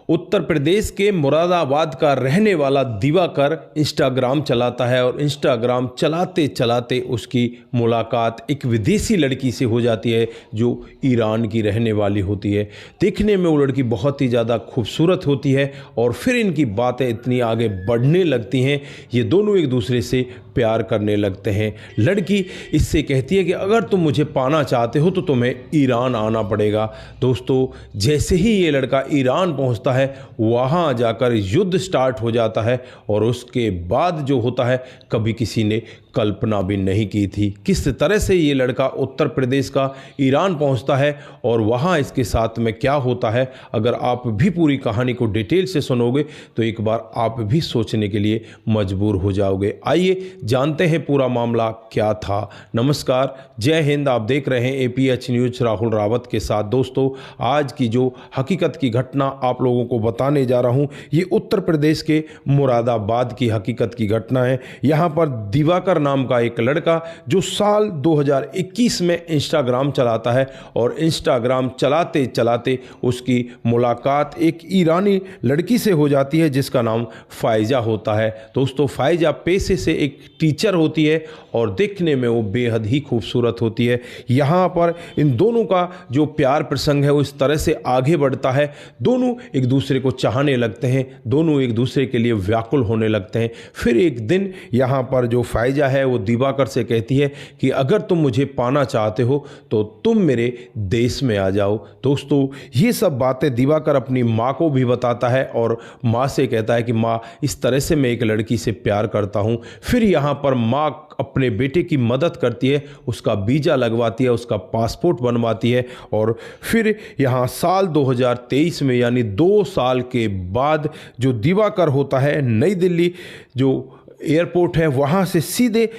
उत्तर प्रदेश के मुरादाबाद का रहने वाला दिवाकर इंस्टाग्राम चलाता है और इंस्टाग्राम चलाते चलाते उसकी मुलाकात एक विदेशी लड़की से हो जाती है जो ईरान की रहने वाली होती है। देखने में वो लड़की बहुत ही ज़्यादा खूबसूरत होती है और फिर इनकी बातें इतनी आगे बढ़ने लगती हैं, ये दोनों एक दूसरे से प्यार करने लगते हैं। लड़की इससे कहती है कि अगर तुम मुझे पाना चाहते हो तो तुम्हें ईरान आना पड़ेगा। दोस्तों, जैसे ही ये लड़का ईरान पहुंचता है वहां जाकर युद्ध स्टार्ट हो जाता है और उसके बाद जो होता है कभी किसी ने कल्पना भी नहीं की थी। किस तरह से ये लड़का उत्तर प्रदेश का ईरान पहुंचता है और वहां इसके साथ में क्या होता है, अगर आप भी पूरी कहानी को डिटेल से सुनोगे तो एक बार आप भी सोचने के लिए मजबूर हो जाओगे। आइए जानते हैं पूरा मामला क्या था। नमस्कार, जय हिंद। आप देख रहे हैं APH न्यूज राहुल रावत के साथ। दोस्तों, आज की जो हकीकत की घटना आप लोगों को बताने जा रहा हूं, ये उत्तर प्रदेश के मुरादाबाद की हकीकत की घटना है। यहां पर दिवाकर नाम का एक लड़का जो साल 2021 में इंस्टाग्राम चलाता है और इंस्टाग्राम चलाते चलाते उसकी मुलाकात एक ईरानी लड़की से हो जाती है जिसका नाम फायजा होता है। दोस्तों, फायजा पेशे से एक टीचर होती है और देखने में वो बेहद ही खूबसूरत होती है। यहाँ पर इन दोनों का जो प्यार प्रसंग है वो इस तरह से आगे बढ़ता है, दोनों एक दूसरे को चाहने लगते हैं, दोनों एक दूसरे के लिए व्याकुल होने लगते हैं। फिर एक दिन यहाँ पर जो फायजा है वो दिवाकर से कहती है कि अगर तुम मुझे पाना चाहते हो तो तुम मेरे देश में आ जाओ। दोस्तों, ये सब बातें दिवाकर अपनी माँ को भी बताता है और माँ से कहता है कि माँ, इस तरह से मैं एक लड़की से प्यार करता हूँ। फिर यहाँ पर माँ अपने बेटे की मदद करती है, उसका वीज़ा लगवाती है, उसका पासपोर्ट बनवाती है और फिर यहाँ साल 2023 में यानी 2 साल के बाद जो दिवाकर होता है नई दिल्ली जो एयरपोर्ट है वहाँ से सीधे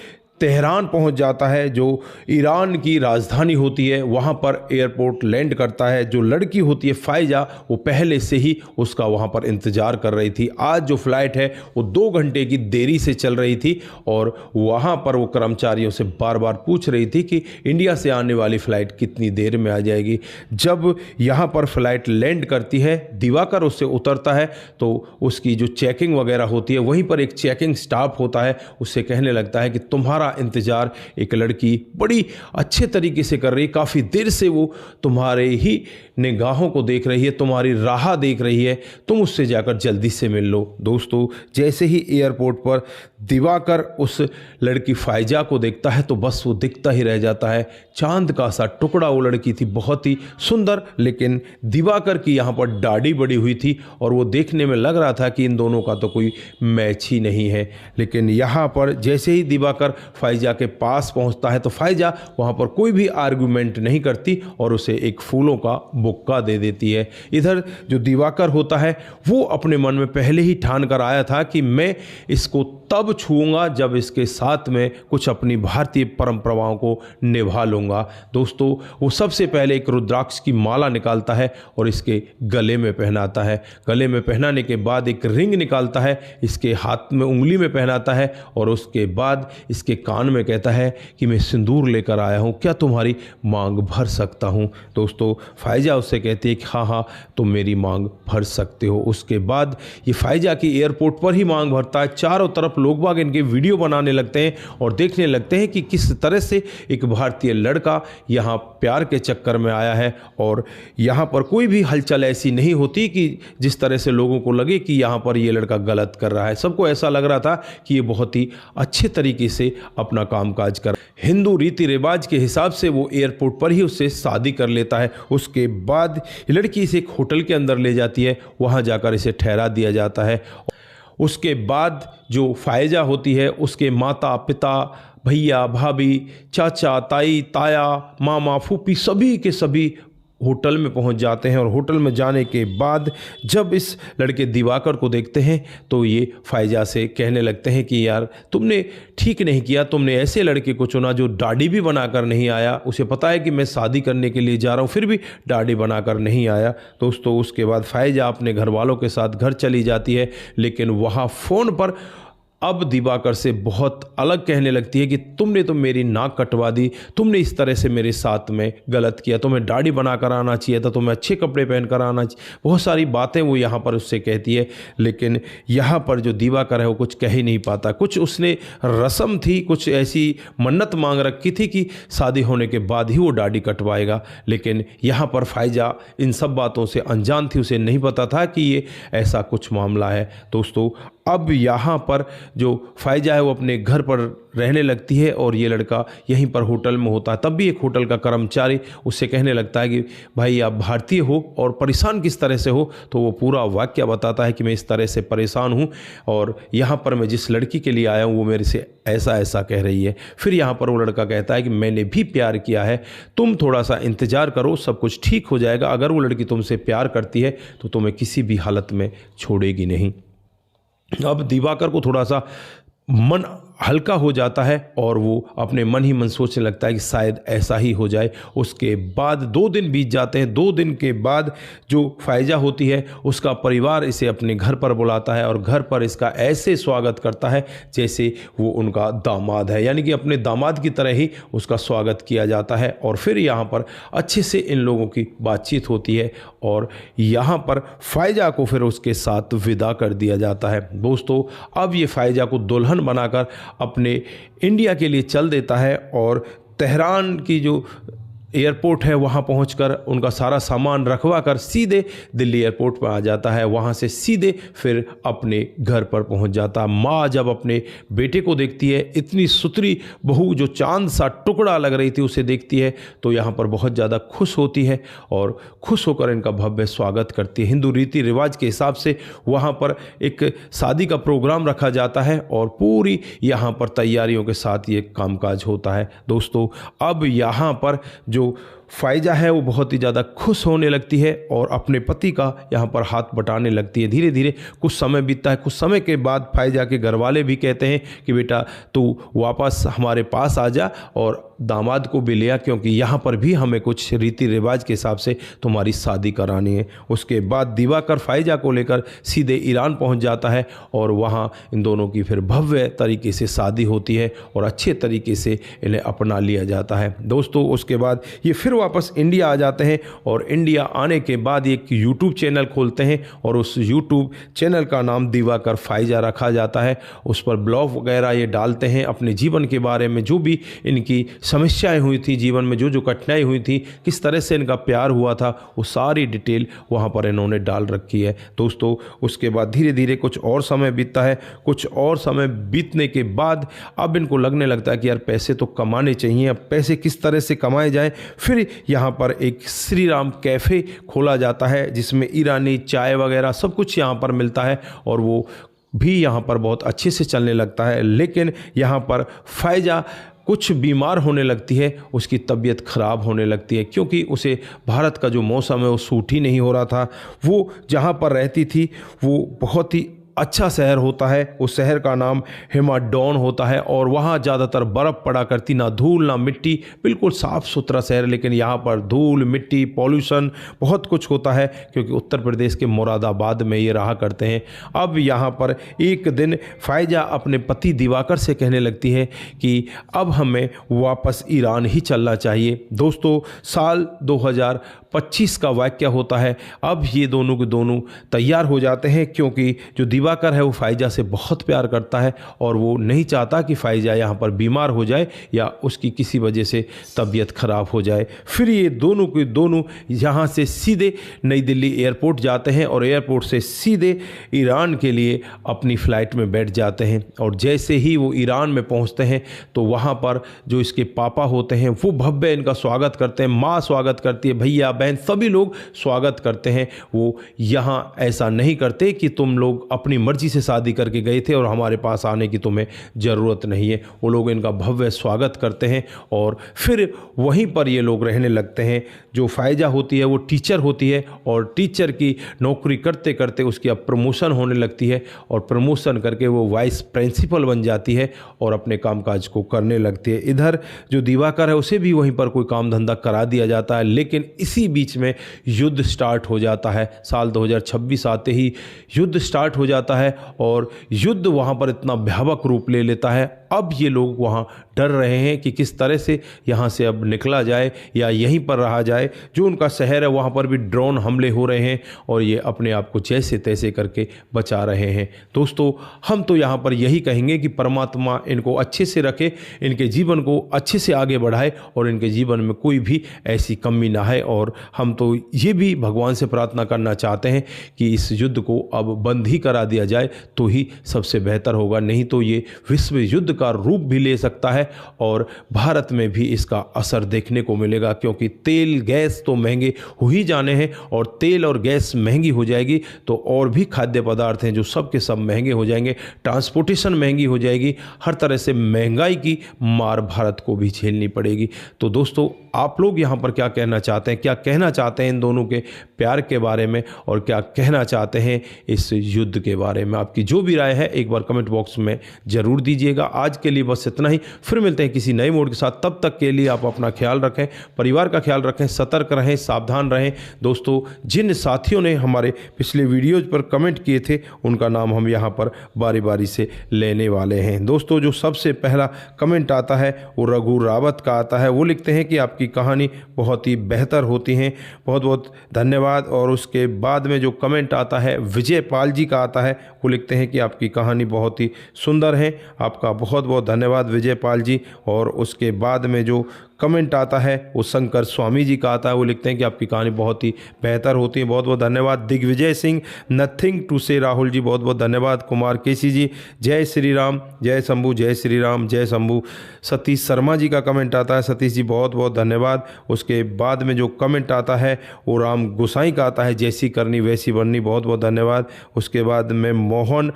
तेहरान पहुंच जाता है जो ईरान की राजधानी होती है। वहां पर एयरपोर्ट लैंड करता है। जो लड़की होती है फायजा, वो पहले से ही उसका वहां पर इंतज़ार कर रही थी। आज जो फ्लाइट है वो 2 घंटे की देरी से चल रही थी और वहां पर वो कर्मचारियों से बार बार पूछ रही थी कि इंडिया से आने वाली फ़्लाइट कितनी देर में आ जाएगी। जब यहाँ पर फ्लाइट लैंड करती है, दिवाकर उससे उतरता है तो उसकी जो चेकिंग वगैरह होती है वहीं पर एक चेकिंग स्टाफ होता है, उससे कहने लगता है कि तुम्हारा इंतजार एक लड़की बड़ी अच्छे तरीके से कर रही है, काफ़ी देर से वो तुम्हारे ही निगाहों को देख रही है, तुम्हारी राह देख रही है, तुम उससे जाकर जल्दी से मिल लो। दोस्तों, जैसे ही एयरपोर्ट पर दिवाकर उस लड़की फायजा को देखता है तो बस वो दिखता ही रह जाता है। चांद का सा टुकड़ा वो लड़की थी, बहुत ही सुंदर, लेकिन दिवाकर की यहाँ पर दाढ़ी बड़ी हुई थी और वो देखने में लग रहा था कि इन दोनों का तो कोई मैच ही नहीं है। लेकिन यहाँ पर जैसे ही दिवाकर फायजा के पास पहुँचता है तो फायजा वहाँ पर कोई भी आर्गूमेंट नहीं करती और उसे एक फूलों का बुक्का दे देती है। इधर जो दिवाकर होता है वो अपने मन में पहले ही ठान कर आया था कि मैं इसको तब छूऊंगा जब इसके साथ में कुछ अपनी भारतीय परंपराओं को निभा लूँगा। दोस्तों, वो सबसे पहले एक रुद्राक्ष की माला निकालता है और इसके गले में पहनाता है। गले में पहनाने के बाद एक रिंग निकालता है, इसके हाथ में उंगली में पहनाता है और उसके बाद इसके कान में कहता है कि मैं सिंदूर लेकर आया हूँ, क्या तुम्हारी मांग भर सकता हूँ। दोस्तों, फायजा उससे कहती है कि हाँ हाँ, तुम मेरी मांग भर सकते हो। उसके बाद ये फायजा की एयरपोर्ट पर ही मांग भरता है। चारों तरफ लोग बाग इनके वीडियो बनाने लगते हैं और देखने लगते हैं कि किस तरह से एक भारतीय लड़का यहाँ प्यार के चक्कर में आया है और यहाँ पर कोई भी हलचल ऐसी नहीं होती कि जिस तरह से लोगों को लगे कि यहाँ पर ये लड़का गलत कर रहा है। सबको ऐसा लग रहा था कि ये बहुत ही अच्छे तरीके से अपना कामकाज कर, हिंदू रीति रिवाज के हिसाब से वो एयरपोर्ट पर ही उससे शादी कर लेता है। उसके बाद लड़की इसे एक होटल के अंदर ले जाती है, वहाँ जाकर इसे ठहरा दिया जाता है। उसके बाद जो फायजा होती है उसके माता पिता, भैया भाभी, चाचा ताई ताया, मामा फूफी सभी के सभी होटल में पहुंच जाते हैं और होटल में जाने के बाद जब इस लड़के दिवाकर को देखते हैं तो ये फायजा से कहने लगते हैं कि यार तुमने ठीक नहीं किया, तुमने ऐसे लड़के को चुना जो दाढ़ी भी बनाकर नहीं आया। उसे पता है कि मैं शादी करने के लिए जा रहा हूँ फिर भी दाढ़ी बनाकर नहीं आया। दोस्तों, उसके बाद फायजा अपने घर वालों के साथ घर चली जाती है, लेकिन वहाँ फ़ोन पर अब दिवाकर से बहुत अलग कहने लगती है कि तुमने तो मेरी नाक कटवा दी, तुमने इस तरह से मेरे साथ में गलत किया, तुम्हें दाढ़ी बनाकर आना चाहिए था, तुम्हें अच्छे कपड़े पहनकर आना चाहिए। बहुत सारी बातें वो यहाँ पर उससे कहती है, लेकिन यहाँ पर जो दिवाकर है वो कुछ कह ही नहीं पाता। कुछ उसने रस्म थी, कुछ ऐसी मन्नत मांग रखी थी कि शादी होने के बाद ही वो दाढ़ी कटवाएगा, लेकिन यहाँ पर फाइजा इन सब बातों से अनजान थी। उसे नहीं पता था कि ये ऐसा कुछ मामला है। दोस्तों, अब यहाँ पर जो फाइजा है वो अपने घर पर रहने लगती है और ये लड़का यहीं पर होटल में होता है। तब भी एक होटल का कर्मचारी उससे कहने लगता है कि भाई आप भारतीय हो और परेशान किस तरह से हो। तो वो पूरा वाक्य बताता है कि मैं इस तरह से परेशान हूँ और यहाँ पर मैं जिस लड़की के लिए आया हूँ वो मेरे से ऐसा ऐसा कह रही है। फिर यहाँ पर वो लड़का कहता है कि मैंने भी प्यार किया है, तुम थोड़ा सा इंतज़ार करो, सब कुछ ठीक हो जाएगा। अगर वो लड़की तुमसे प्यार करती है तो तुम्हें किसी भी हालत में छोड़ेगी नहीं। अब दिवाकर को थोड़ा सा मन हल्का हो जाता है और वो अपने मन ही मन सोचने लगता है कि शायद ऐसा ही हो जाए। उसके बाद 2 दिन बीत जाते हैं। 2 दिन के बाद जो फाइजा होती है उसका परिवार इसे अपने घर पर बुलाता है और घर पर इसका ऐसे स्वागत करता है जैसे वो उनका दामाद है, यानी कि अपने दामाद की तरह ही उसका स्वागत किया जाता है। और फिर यहाँ पर अच्छे से इन लोगों की बातचीत होती है और यहाँ पर फाइजा को फिर उसके साथ विदा कर दिया जाता है। दोस्तों, अब ये फाइजा को दुल्हन बनाकर अपने इंडिया के लिए चल देता है और तेहरान की जो एयरपोर्ट है वहाँ पहुंचकर उनका सारा सामान रखवा कर सीधे दिल्ली एयरपोर्ट पर आ जाता है। वहाँ से सीधे फिर अपने घर पर पहुंच जाता है। माँ जब अपने बेटे को देखती है, इतनी सुतरी बहू जो चांद सा टुकड़ा लग रही थी उसे देखती है तो यहाँ पर बहुत ज़्यादा खुश होती है और खुश होकर इनका भव्य स्वागत करती है। हिंदू रीति रिवाज के हिसाब से वहाँ पर एक शादी का प्रोग्राम रखा जाता है और पूरी यहाँ पर तैयारियों के साथ ये कामकाज होता है। दोस्तों, अब यहाँ पर जो फाइजा है वो बहुत ही ज़्यादा खुश होने लगती है और अपने पति का यहाँ पर हाथ बटाने लगती है। धीरे धीरे कुछ समय बीतता है। कुछ समय के बाद फाइजा के घर वाले भी कहते हैं कि बेटा तू वापस हमारे पास आ जा और दामाद को भी ले आ, क्योंकि यहाँ पर भी हमें कुछ रीति रिवाज के हिसाब से तुम्हारी शादी करानी है। उसके बाद दिवाकर फाइजा को लेकर सीधे ईरान पहुँच जाता है और वहाँ इन दोनों की फिर भव्य तरीके से शादी होती है और अच्छे तरीके से इन्हें अपना लिया जाता है। दोस्तों, उसके बाद ये फिर वापस इंडिया आ जाते हैं और इंडिया आने के बाद एक यूट्यूब चैनल खोलते हैं और उस यूट्यूब चैनल का नाम दिवाकर फाइजा रखा जाता है। उस पर ब्लॉग वगैरह ये डालते हैं अपने जीवन के बारे में, जो भी इनकी समस्याएं हुई थी जीवन में, जो जो कठिनाई हुई थी, किस तरह से इनका प्यार हुआ था, वो सारी डिटेल वहाँ पर इन्होंने डाल रखी है। दोस्तों, उसके बाद धीरे धीरे कुछ और समय बीतता है। कुछ और समय बीतने के बाद अब इनको लगने लगता है कि यार पैसे तो कमाने चाहिए, अब पैसे किस तरह से कमाए जाएं। फिर यहाँ पर एक श्री राम कैफ़े खोला जाता है जिसमें ईरानी चाय वगैरह सब कुछ यहाँ पर मिलता है और वो भी यहाँ पर बहुत अच्छे से चलने लगता है। लेकिन यहाँ पर फाइजा कुछ बीमार होने लगती है, उसकी तबीयत ख़राब होने लगती है क्योंकि उसे भारत का जो मौसम है वो सूट ही नहीं हो रहा था। वो जहाँ पर रहती थी वो बहुत ही अच्छा शहर होता है, उस शहर का नाम हेमाडॉन होता है और वहाँ ज़्यादातर बर्फ़ पड़ा करती, ना धूल ना मिट्टी, बिल्कुल साफ़ सुथरा शहर। लेकिन यहाँ पर धूल मिट्टी पॉल्यूशन बहुत कुछ होता है क्योंकि उत्तर प्रदेश के मुरादाबाद में ये रहा करते हैं। अब यहाँ पर एक दिन फाइजा अपने पति दिवाकर से कहने लगती है कि अब हमें वापस ईरान ही चलना चाहिए। दोस्तों, साल 2025 का वाक्य होता है। अब ये दोनों के दोनों तैयार हो जाते हैं क्योंकि जो दिवाकर है वो फाइजा से बहुत प्यार करता है और वो नहीं चाहता कि फाइजा यहाँ पर बीमार हो जाए या उसकी किसी वजह से तबीयत खराब हो जाए। फिर ये दोनों के दोनों यहाँ से सीधे नई दिल्ली एयरपोर्ट जाते हैं और एयरपोर्ट से सीधे ईरान के लिए अपनी फ़्लाइट में बैठ जाते हैं। और जैसे ही वो ईरान में पहुँचते हैं तो वहाँ पर जो इसके पापा होते हैं वो भव्य इनका स्वागत करते हैं, माँ स्वागत करती है, भैया बहन सभी लोग स्वागत करते हैं। वो यहाँ ऐसा नहीं करते कि तुम लोग अपनी मर्जी से शादी करके गए थे और हमारे पास आने की तुम्हें ज़रूरत नहीं है। वो लोग इनका भव्य स्वागत करते हैं और फिर वहीं पर ये लोग रहने लगते हैं। जो फाइजा होती है वो टीचर होती है और टीचर की नौकरी करते करते उसकी अब प्रमोशन होने लगती है और प्रमोशन करके वो वाइस प्रिंसिपल बन जाती है और अपने कामकाज को करने लगती है। इधर जो दिवाकर है उसे भी वहीं पर कोई काम धंधा करा दिया जाता है। लेकिन इसी बीच में युद्ध स्टार्ट हो जाता है। साल 2026 आते ही युद्ध स्टार्ट हो जाता जाता है और युद्ध वहाँ पर इतना भयावह रूप ले लेता है। अब ये लोग वहाँ डर रहे हैं कि किस तरह से यहाँ से अब निकला जाए या यहीं पर रहा जाए। जो उनका शहर है वहाँ पर भी ड्रोन हमले हो रहे हैं और ये अपने आप को जैसे तैसे करके बचा रहे हैं। दोस्तों, हम तो यहाँ पर यही कहेंगे कि परमात्मा इनको अच्छे से रखे, इनके जीवन को अच्छे से आगे बढ़ाए और इनके जीवन में कोई भी ऐसी कमी ना है। और हम तो ये भी भगवान से प्रार्थना करना चाहते हैं कि इस युद्ध को अब बंद ही करा दिया जाए तो ही सबसे बेहतर होगा, नहीं तो ये विश्व युद्ध का रूप भी ले सकता है और भारत में भी इसका असर देखने को मिलेगा। क्योंकि तेल गैस तो महंगे हो ही जाने हैं और तेल और गैस महंगी हो जाएगी तो और भी खाद्य पदार्थ हैं जो सब के सब महंगे हो जाएंगे, ट्रांसपोर्टेशन महंगी हो जाएगी, हर तरह से महंगाई की मार भारत को भी झेलनी पड़ेगी। तो दोस्तों, आप लोग यहाँ पर क्या कहना चाहते हैं, क्या कहना चाहते हैं इन दोनों के प्यार के बारे में और क्या कहना चाहते हैं इस युद्ध के बारे में? आपकी जो भी राय है एक बार कमेंट बॉक्स में ज़रूर दीजिएगा। आज के लिए बस इतना ही, फिर मिलते हैं किसी नए मोड के साथ। तब तक के लिए आप अपना ख्याल रखें, परिवार का ख्याल रखें, सतर्क रहें, सावधान रहें। दोस्तों, जिन साथियों ने हमारे पिछले वीडियोज़ पर कमेंट किए थे उनका नाम हम यहाँ पर बारी बारी से लेने वाले हैं। दोस्तों, जो सबसे पहला कमेंट आता है वो रघु रावत का आता है। वो लिखते हैं कि आपकी कहानी बहुत ही बेहतर होती हैं, बहुत बहुत धन्यवाद। और उसके बाद में जो कमेंट आता है विजय पाल जी का आता है। वो लिखते हैं कि आपकी कहानी बहुत ही सुंदर है, आपका बहुत बहुत धन्यवाद विजय पाल जी। और उसके बाद में जो कमेंट आता है वो शंकर स्वामी जी का आता है। वो लिखते हैं कि आपकी कहानी बहुत ही बेहतर होती है, बहुत बहुत धन्यवाद। दिग्विजय सिंह, नथिंग टू से राहुल जी, बहुत बहुत धन्यवाद। कुमार केसी जी, जय श्री राम, जय शंभू, जय श्री राम, जय शंभू। सतीश शर्मा जी का कमेंट आता है, सतीश जी बहुत बहुत धन्यवाद। उसके बाद में जो कमेंट आता है वो राम गोसाई का आता है, जैसी करनी वैसी बननी, बहुत बहुत धन्यवाद। उसके बाद में मोहन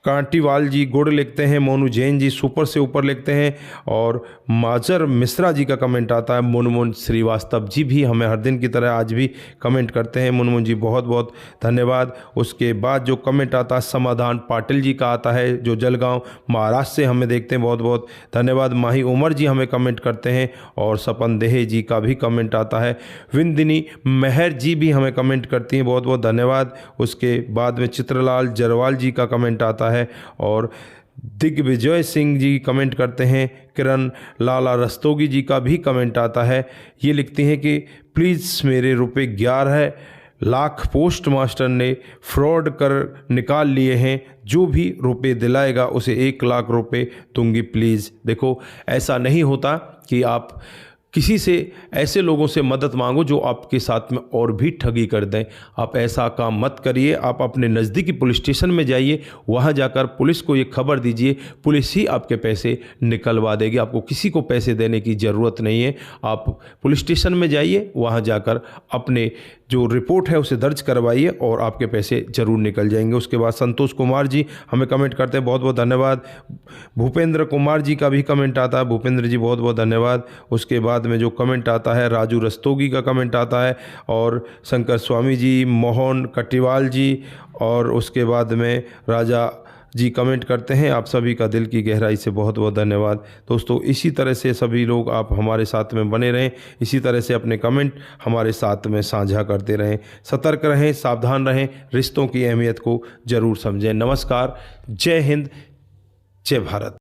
कांटीवाल जी गुड़ लिखते हैं, मोनू जैन जी सुपर से ऊपर लिखते हैं और माजर मिश्रा जी का कमेंट आता है। मुनमुन श्रीवास्तव जी भी हमें हर दिन की तरह आज भी कमेंट करते हैं, मुनमुन जी बहुत बहुत धन्यवाद। उसके बाद जो कमेंट आता है समाधान पाटिल जी का आता है, जो जलगांव महाराष्ट्र से हमें देखते हैं, बहुत बहुत धन्यवाद। माही उमर जी हमें कमेंट करते हैं और सपन देहे जी का भी कमेंट आता है। विंदिनी मेहर जी भी हमें कमेंट करती हैं, बहुत बहुत धन्यवाद। उसके बाद में चित्रलाल जरवाल जी का कमेंट आता है और दिग्विजय सिंह जी कमेंट करते हैं। किरण लाला रस्तोगी जी का भी कमेंट आता है। ये लिखती हैं कि प्लीज़ मेरे रुपए 11 लाख पोस्ट मास्टर ने फ्रॉड कर निकाल लिए हैं, जो भी रुपए दिलाएगा उसे 1 लाख रुपए दूंगी प्लीज़। देखो, ऐसा नहीं होता कि आप किसी से ऐसे लोगों से मदद मांगो जो आपके साथ में और भी ठगी कर दें। आप ऐसा काम मत करिए। आप अपने नज़दीकी पुलिस स्टेशन में जाइए, वहाँ जाकर पुलिस को ये खबर दीजिए, पुलिस ही आपके पैसे निकलवा देगी। आपको किसी को पैसे देने की ज़रूरत नहीं है। आप पुलिस स्टेशन में जाइए, वहाँ जाकर अपने जो रिपोर्ट है उसे दर्ज करवाइए और आपके पैसे ज़रूर निकल जाएंगे। उसके बाद संतोष कुमार जी हमें कमेंट करते हैं, बहुत बहुत धन्यवाद। भूपेंद्र कुमार जी का भी कमेंट आता है, भूपेंद्र जी बहुत बहुत धन्यवाद। उसके बाद में जो कमेंट आता है राजू रस्तोगी का कमेंट आता है और शंकर स्वामी जी, मोहन कटिवाल जी और उसके बाद में राजा जी कमेंट करते हैं। आप सभी का दिल की गहराई से बहुत बहुत धन्यवाद। दोस्तों, इसी तरह से सभी लोग आप हमारे साथ में बने रहें, इसी तरह से अपने कमेंट हमारे साथ में साझा करते रहें। सतर्क रहें, सावधान रहें, रिश्तों की अहमियत को ज़रूर समझें। नमस्कार, जय हिंद, जय भारत।